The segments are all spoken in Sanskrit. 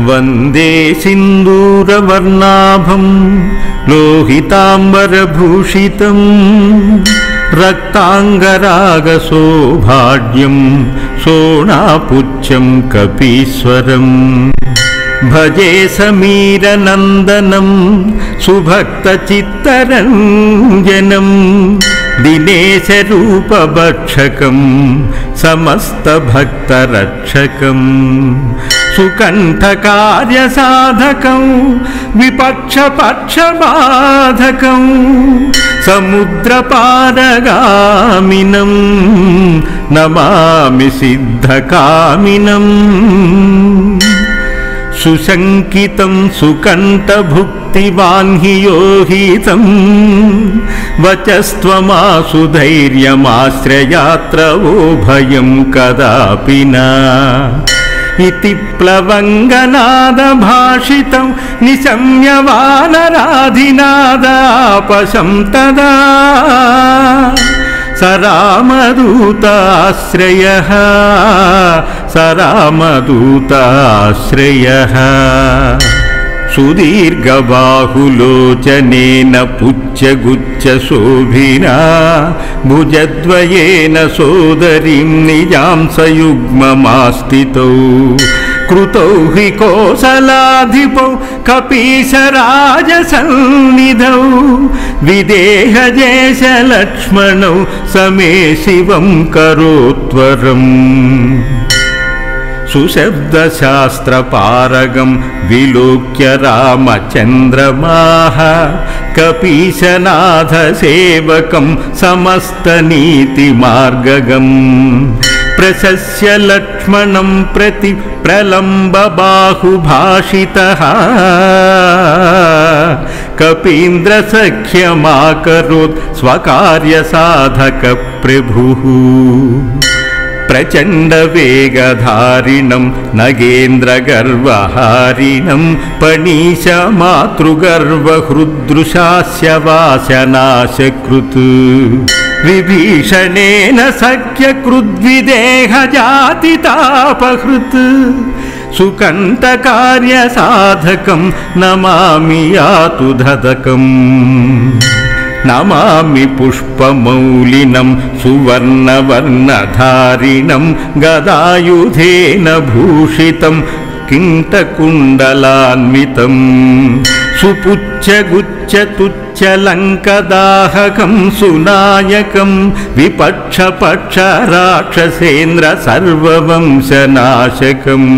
वन्दे सिन्दूरवर्णाभं लोहिताम्बरभूषितं रक्ताङ्गरागशोभाढ्यं सोणापुच्छं कपीश्वरम् भजे समीरनन्दनं सुभक्तचित्तरञ्जनं दिनेशरूपभक्षकं समस्तभक्तरक्षकं सुकण्ठकार्यसाधकं विपक्षपक्षबाधकं समुद्रपारगामिनं नमामि सिद्धकामिनम् सुशङ्कितं सुकण्ठभुक्तिवान्हियोहितं वचस्त्वमासु धैर्यमाश्रयात्र वो भयं कदापि न इति प्लवङ्गनादभाषितं निशम्य वानराधिनादापशं तदा स रामदूताश्रयः सुदीर्घबाहुलोचनेन पुच्छगुच्छशोभिना भुजद्वयेन सोदरीं निजां सयुग्ममास्थितौ कृतौ हि कोसलाधिपौ कपीशराजसन्निधौ विदेहजेशलक्ष्मणौ समे शिवं करोत्वरम् सुशब्दशास्त्रपारगं विलोक्य रामचन्द्रमाः कपीशनाथसेवकं समस्तनीतिमार्गगम् प्रशस्य लक्ष्मणं प्रति प्रलम्बबाहुभाषितः कपीन्द्रसख्यमाकरोत् स्वकार्यसाधकप्रभुः प्रचण्डवेगधारिणं नगेन्द्रगर्वहारिणं पणीशमातृगर्वहृदृशास्य वासनाशकृत् विभीषणेन सख्यकृद्विदेहजातितापहृत् सुकण्ठकार्यसाधकं नमामि यातु धदकम् नमामि पुष्पमौलिनं सुवर्णवर्णधारिणं गदायुधेन भूषितं किङ्ककुण्डलान्वितं सुपुच्छगुच्छतुच्छलङ्कदाहकं सुनायकं विपक्षपक्षराक्षसेन्द्र सर्ववंशनाशकम्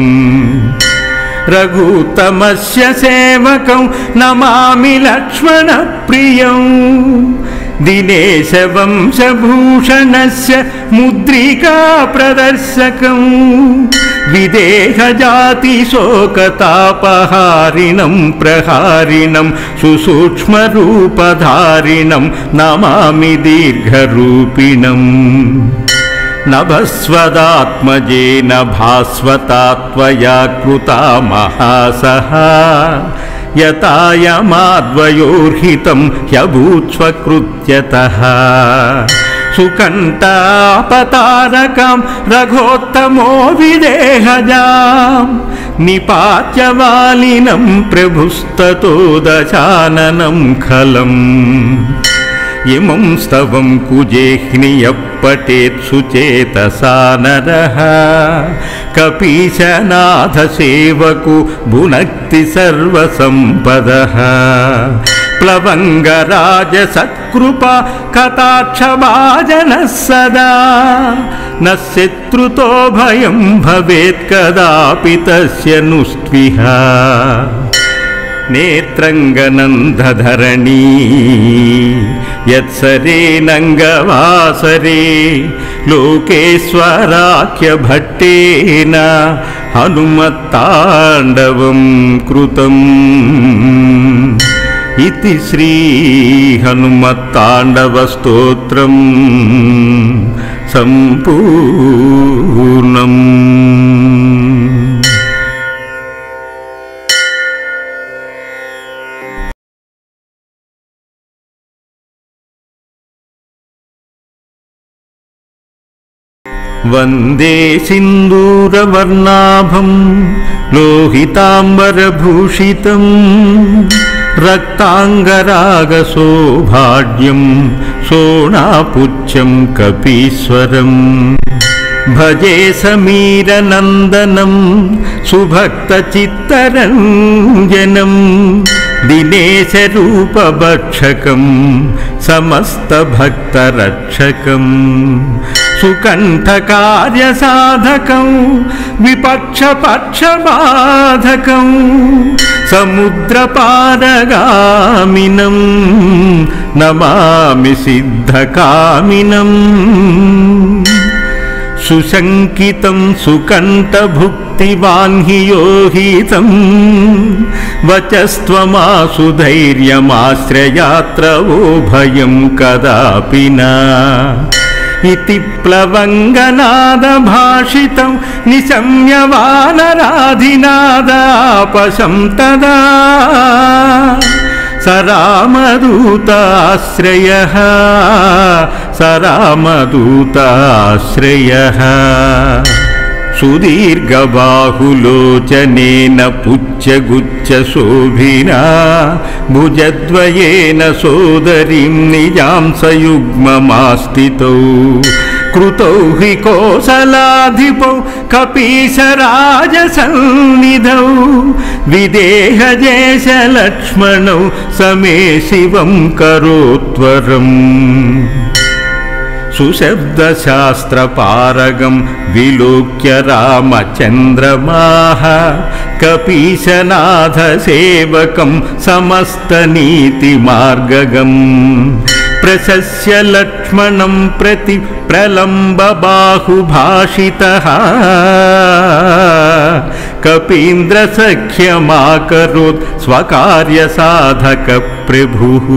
रघुत्तमस्य सेवकं नमामि लक्ष्मणप्रियं दिनेशवंशभूषणस्य मुद्रिकाप्रदर्शकं विदेहजातिशोकतापहारिणं प्रहारिणं सुसूक्ष्मरूपधारिणं नमामि दीर्घरूपिणम् नभस्वदात्मजेन भास्वता त्वया कृता महासहा यतायमाद्वयोर्हितं ह्यभूत्स्वकृत्यतः सुकण्ठापतारकां रघोत्तमो विदेहजां निपात्य वालिनं प्रभुस्ततो दशाननं खलम् इमं स्तवं कुजेह्नियः पठेत् सुचेतसा नरः कपीशनाथसेवको भुनक्ति सर्वसम्पदः प्लवङ्गराजसत्कृपा कटाक्षभाजनः सदा न शत्रुतो भयं भवेत् कदापि तस्य नुस्त्विह नेत्रङ्गनन्दधरणी यत्सरेणङ्गवासरे लोकेश्वराख्यभट्टेन हनुमत्ताण्डवं कृतम् इति श्री हनुमत्ताण्डवस्तोत्रम् सम्पूर्णम्। वन्दे सिन्दूरवर्णाभं लोहिताम्बरभूषितं रक्ताङ्गरागसौभाग्यं सोणापुच्छं कपीश्वरम् भजे समीरनन्दनं सुभक्तचित्तरञ्जनं दिनेशरूपभक्षकं समस्तभक्तरक्षकं सुकण्ठकार्यसाधकं विपक्षपक्षबाधकं समुद्रपारगामिनं नमामि सिद्धकामिनम् सुशङ्कितं सुकण्ठभुक्तिवान्हियोहितं वचस्त्वमासु धैर्यमाश्रयात्र वो भयं कदापि न इति प्लवङ्गनादभाषितं निशम्य वानराधिनादापशं तदा सरामदूताश्रयः सरामदूताश्रयः सुदीर्घबाहुलोचनेन पुच्छगुच्छशोभिना भुजद्वयेन सोदरीं निजां सयुग्ममास्थितौ कृतौ हि कोसलाधिपौ कपीशराजसन्निधौ विदेहजेशलक्ष्मणौ समे शिवं करोत्वरम् सुशब्दशास्त्रपारगं विलोक्य रामचन्द्रमाः कपीशनाथसेवकं समस्तनीतिमार्गगम् प्रशस्य लक्ष्मणं प्रति प्रलम्बबाहुभाषितः कपीन्द्रसख्यमाकरोत् स्वकार्यसाधकप्रभुः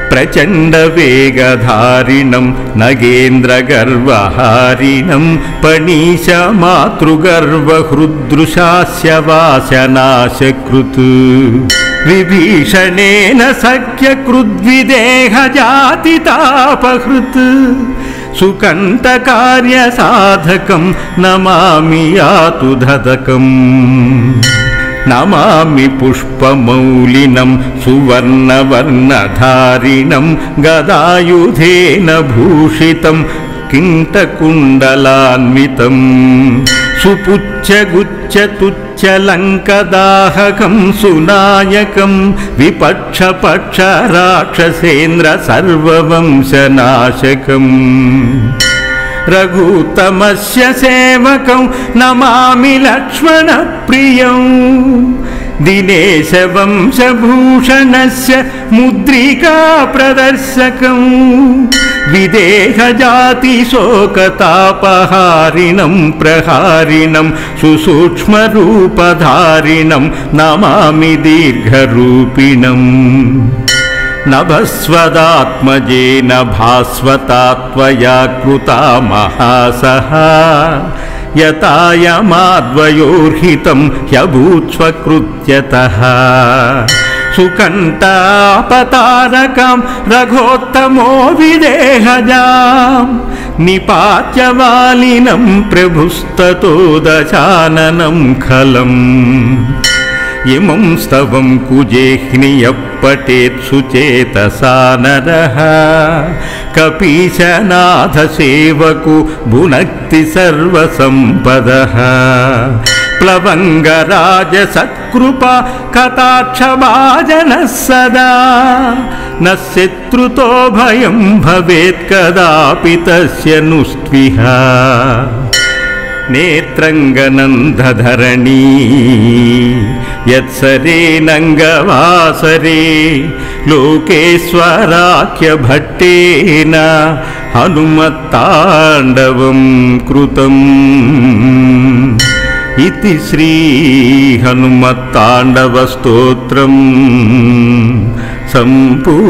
प्रचण्डवेगधारिणं नगेन्द्रगर्वहारिणं पणीशमातृगर्वहृदृशास्य वासनाशकृत् विभीषणेन सख्यकृद्विदेहजातितापहृत् सुकण्ठकार्यसाधकं नमामि यातु धदकम् नमामि पुष्पमौलिनं सुवर्णवर्णधारिणं गदायुधेन भूषितं किंटकुण्डलान्वितं सुपुच्छगुच्छतुच्छलङ्कदाहकं सुनायकं विपक्षपक्षराक्षसेन्द्र सर्ववंशनाशकम् रघुत्तमस्य सेवकं नमामि लक्ष्मणप्रियं दिनेशवंशभूषणस्य मुद्रिका प्रदर्शकं विदेहजातिशोकतापहारिणं प्रहारिणं सुसूक्ष्मरूपधारिणं नमामि दीर्घरूपिणम् नभस्वदात्मजेन भास्वता त्वया कृता महासहा यतायमाद्वयोर्हितं ह्यभूत्स्वकृत्यतः सुकण्ठापतारकां रघोत्तमो विदेहजां निपात्य वालिनं प्रभुस्ततो दशाननं खलम् इमं स्तवं कुजेह्नियः पठेत् सुचेतसा नरः कपीशनाथसेवको भुनक्ति सर्वसम्पदः प्लवङ्गराजसत्कृपा कटाक्षभाजनः सदा न शत्रुतो भयं भवेत् कदापि तस्य नुस्त्विह नेत्रङ्गनन्दधरणी यत्सरे नङ्गवासरे लोकेश्वराख्यभट्टेन हनुमत्ताण्डवं कृतम् इति श्री हनुमत्ताण्डवस्तोत्रम् सम्पूर्णम्।